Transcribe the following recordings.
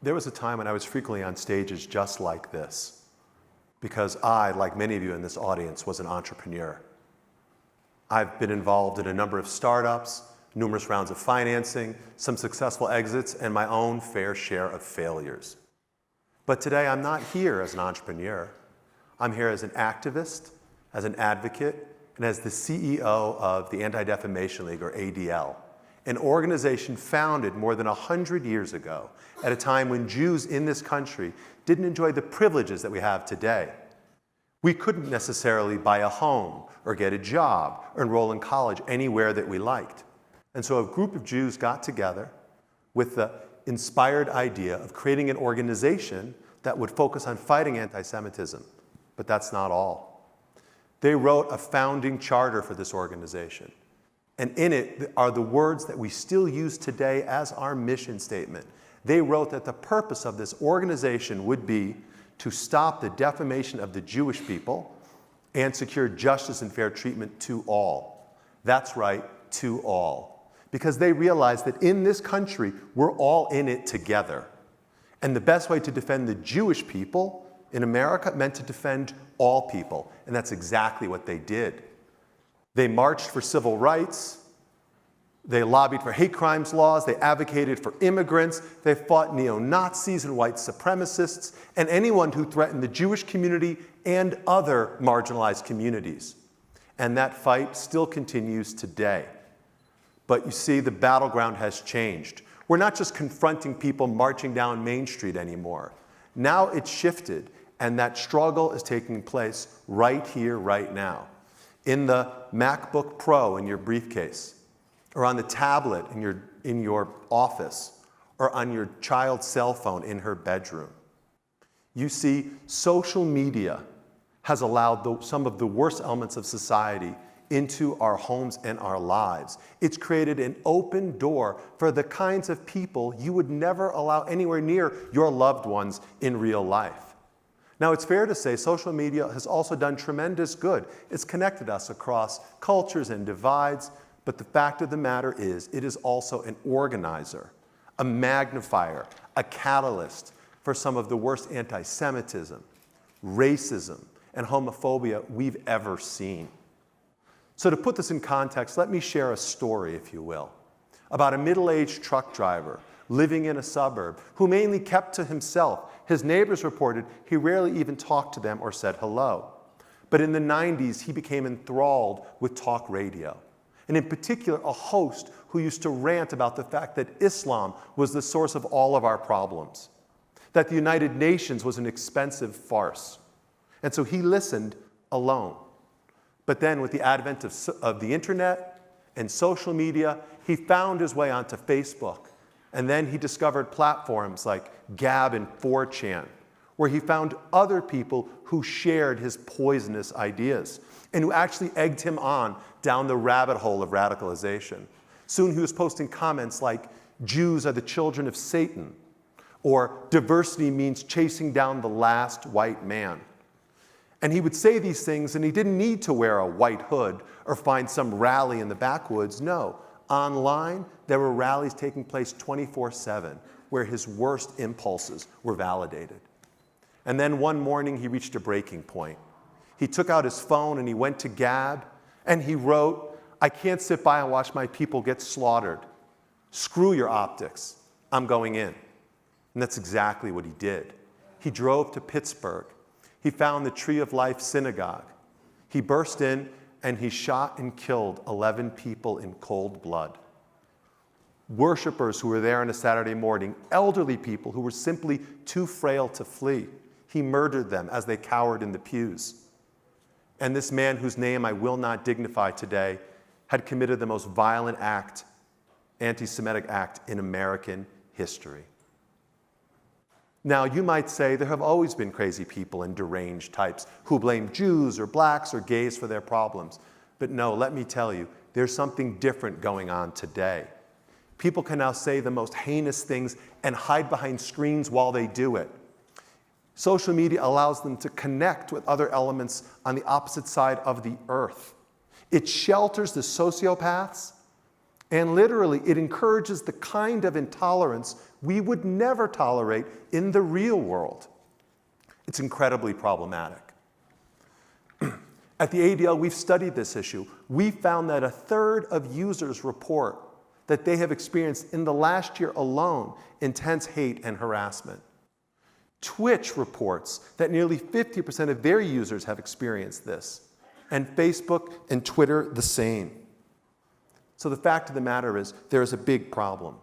There was a time when I was frequently on stages just like this, because I, like many of you in this audience, was an entrepreneur. I've been involved in a number of startups, numerous rounds of financing, some successful exits, and my own fair share of failures. But today I'm not here as an entrepreneur. I'm here as an activist, as an advocate, and as the CEO of the Anti-Defamation League, or ADL, an organization founded more than 100 years ago at a time when Jews in this country didn't enjoy the privileges that we have today. We couldn't necessarily buy a home or get a job or enroll in college anywhere that we liked. And so a group of Jews got together with the inspired idea of creating an organization that would focus on fighting anti-Semitism. But that's not all. They wrote a founding charter for this organization. And in it are the words that we still use today as our mission statement. They wrote that the purpose of this organization would be to stop the defamation of the Jewish people and secure justice and fair treatment to all. That's right, to all. Because they realized that in this country, we're all in it together. And the best way to defend the Jewish people in America meant to defend all people. And that's exactly what they did. They marched for civil rights. They lobbied for hate crimes laws. They advocated for immigrants. They fought neo-Nazis and white supremacists and anyone who threatened the Jewish community and other marginalized communities. And that fight still continues today. But you see, the battleground has changed. We're not just confronting people marching down Main Street anymore. Now it's shifted, and that struggle is taking place right here, right now. In the MacBook Pro in your briefcase, or on the tablet in your office, or on your child's cell phone in her bedroom. You see, social media has allowed some of the worst elements of society into our homes and our lives. It's created an open door for the kinds of people you would never allow anywhere near your loved ones in real life. Now, it's fair to say social media has also done tremendous good. It's connected us across cultures and divides, but the fact of the matter is, it is also an organizer, a magnifier, a catalyst for some of the worst anti-Semitism, racism, and homophobia we've ever seen. So to put this in context, let me share a story, if you will, about a middle-aged truck driver living in a suburb who mainly kept to himself. His neighbors reported he rarely even talked to them or said hello. But in the 90s, he became enthralled with talk radio, and in particular, a host who used to rant about the fact that Islam was the source of all of our problems, that the United Nations was an expensive farce. And so he listened alone. But then with the advent of the internet and social media, he found his way onto Facebook. And then he discovered platforms like Gab and 4chan, where he found other people who shared his poisonous ideas and who actually egged him on down the rabbit hole of radicalization. Soon he was posting comments like, "Jews are the children of Satan," or "diversity means chasing down the last white man." And he would say these things, and he didn't need to wear a white hood or find some rally in the backwoods. No, online, there were rallies taking place 24/7, where his worst impulses were validated. And then one morning, he reached a breaking point. He took out his phone and he went to Gab, and he wrote, "I can't sit by and watch my people get slaughtered. Screw your optics. I'm going in." And that's exactly what he did. He drove to Pittsburgh. He found the Tree of Life synagogue. He burst in and he shot and killed 11 people in cold blood. Worshippers who were there on a Saturday morning, elderly people who were simply too frail to flee. He murdered them as they cowered in the pews. And this man, whose name I will not dignify today, had committed the most violent act, anti-Semitic act in American history. Now, you might say there have always been crazy people and deranged types who blame Jews or blacks or gays for their problems. But no, let me tell you, there's something different going on today. People can now say the most heinous things and hide behind screens while they do it. Social media allows them to connect with other elements on the opposite side of the earth. It shelters the sociopaths And literally, it encourages the kind of intolerance we would never tolerate in the real world. It's incredibly problematic. At the ADL, we've studied this issue. We found that 1/3 of users report that they have experienced in the last year alone intense hate and harassment. Twitch reports that nearly 50% of their users have experienced this, and Facebook and Twitter the same. So the fact of the matter is, there is a big problem.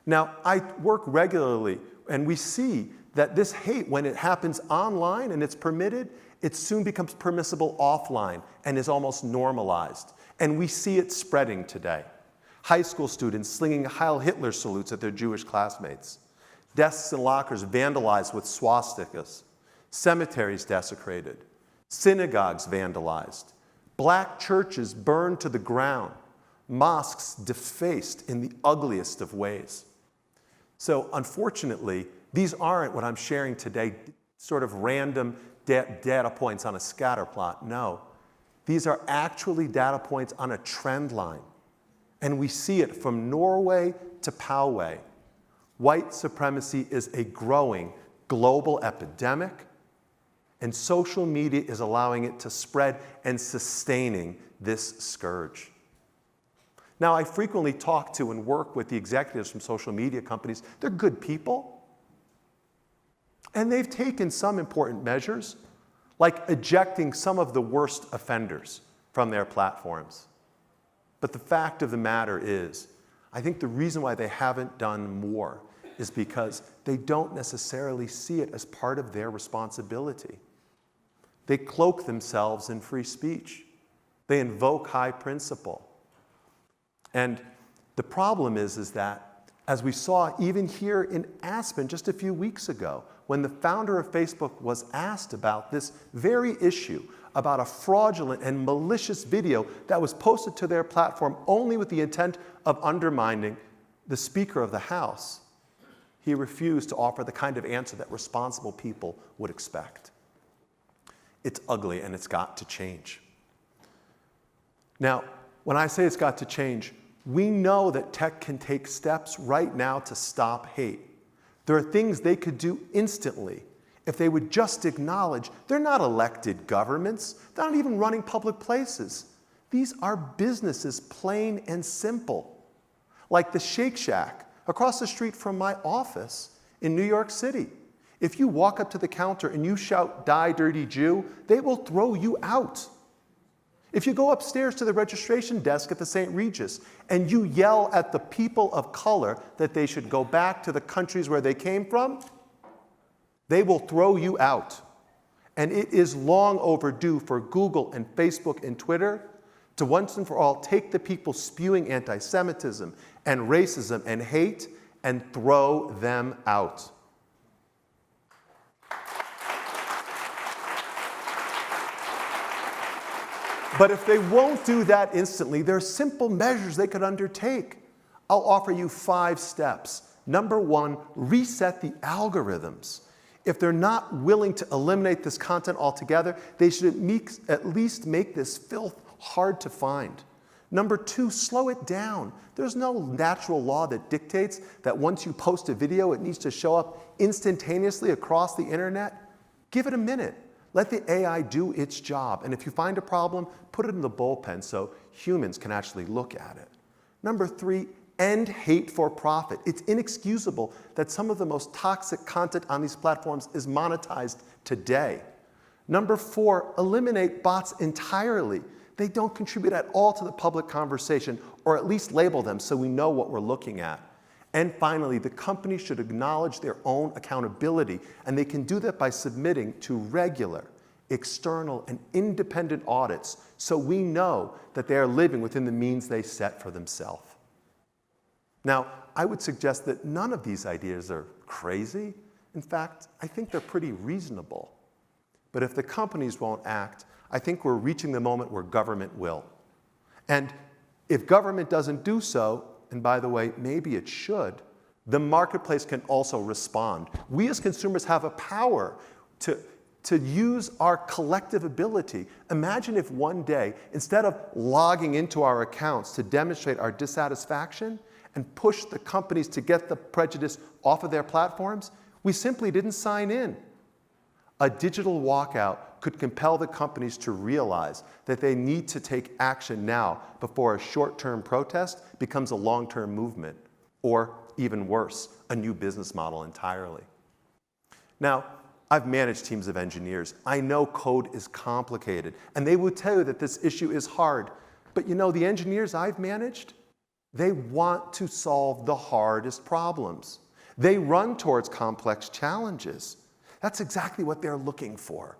Now, I work regularly, and we see that this hate, when it happens online and it's permitted, it soon becomes permissible offline and is almost normalized. And we see it spreading today. High school students slinging Heil Hitler salutes at their Jewish classmates. Desks and lockers vandalized with swastikas. Cemeteries desecrated. Synagogues vandalized. Black churches burned to the ground. Mosques defaced in the ugliest of ways. So unfortunately, these aren't what I'm sharing today, sort of random data points on a scatter plot. No, these are actually data points on a trend line. And we see it from Norway to Poway. White supremacy is a growing global epidemic, and social media is allowing it to spread and sustaining this scourge. Now, I frequently talk to and work with the executives from social media companies. They're good people. And they've taken some important measures, like ejecting some of the worst offenders from their platforms. But the fact of the matter is, I think the reason why they haven't done more is because they don't necessarily see it as part of their responsibility. They cloak themselves in free speech. They invoke high principle. And the problem is that, as we saw even here in Aspen just a few weeks ago, when the founder of Facebook was asked about this very issue, about a fraudulent and malicious video that was posted to their platform only with the intent of undermining the Speaker of the House, he refused to offer the kind of answer that responsible people would expect. It's ugly, and it's got to change. Now, when I say it's got to change, we know that tech can take steps right now to stop hate. There are things they could do instantly if they would just acknowledge they're not elected governments. They're not even running public places. These are businesses, plain and simple. Like the Shake Shack across the street from my office in New York City. If you walk up to the counter and you shout, "Die, dirty Jew," they will throw you out. If you go upstairs to the registration desk at the St. Regis and you yell at the people of color that they should go back to the countries where they came from, they will throw you out. And it is long overdue for Google and Facebook and Twitter to once and for all take the people spewing anti-Semitism and racism and hate and throw them out. But if they won't do that instantly, there are simple measures they could undertake. I'll offer you 5 steps. Number 1, reset the algorithms. If they're not willing to eliminate this content altogether, they should at least make this filth hard to find. Number 2, slow it down. There's no natural law that dictates that once you post a video, it needs to show up instantaneously across the internet. Give it a minute. Let the AI do its job. And if you find a problem, put it in the bullpen so humans can actually look at it. Number 3, end hate for profit. It's inexcusable that some of the most toxic content on these platforms is monetized today. Number 4, eliminate bots entirely. They don't contribute at all to the public conversation, or at least label them so we know what we're looking at. And finally, the company should acknowledge their own accountability, and they can do that by submitting to regular, external, and independent audits so we know that they are living within the means they set for themselves. Now, I would suggest that none of these ideas are crazy. In fact, I think they're pretty reasonable. But if the companies won't act, I think we're reaching the moment where government will. And if government doesn't do so, and by the way, maybe it should, the marketplace can also respond. We as consumers have a power to to use our collective ability. Imagine if one day, instead of logging into our accounts to demonstrate our dissatisfaction and push the companies to get the prejudice off of their platforms, we simply didn't sign in. A digital walkout could compel the companies to realize that they need to take action now before a short-term protest becomes a long-term movement, or even worse, a new business model entirely. Now, I've managed teams of engineers. I know code is complicated, and they will tell you that this issue is hard. But you know, the engineers I've managed, they want to solve the hardest problems. They run towards complex challenges. That's exactly what they're looking for.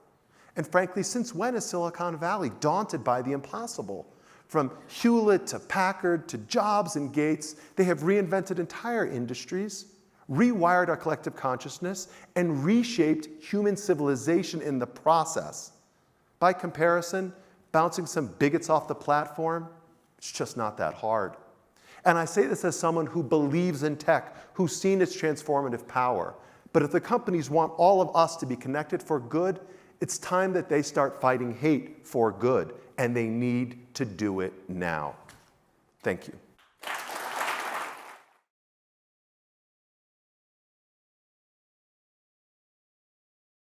And frankly, since when is Silicon Valley daunted by the impossible? From Hewlett to Packard to Jobs and Gates, they have reinvented entire industries, rewired our collective consciousness, and reshaped human civilization in the process. By comparison, bouncing some bigots off the platform, it's just not that hard. And I say this as someone who believes in tech, who's seen its transformative power. But if the companies want all of us to be connected for good, it's time that they start fighting hate for good, and they need to do it now. Thank you.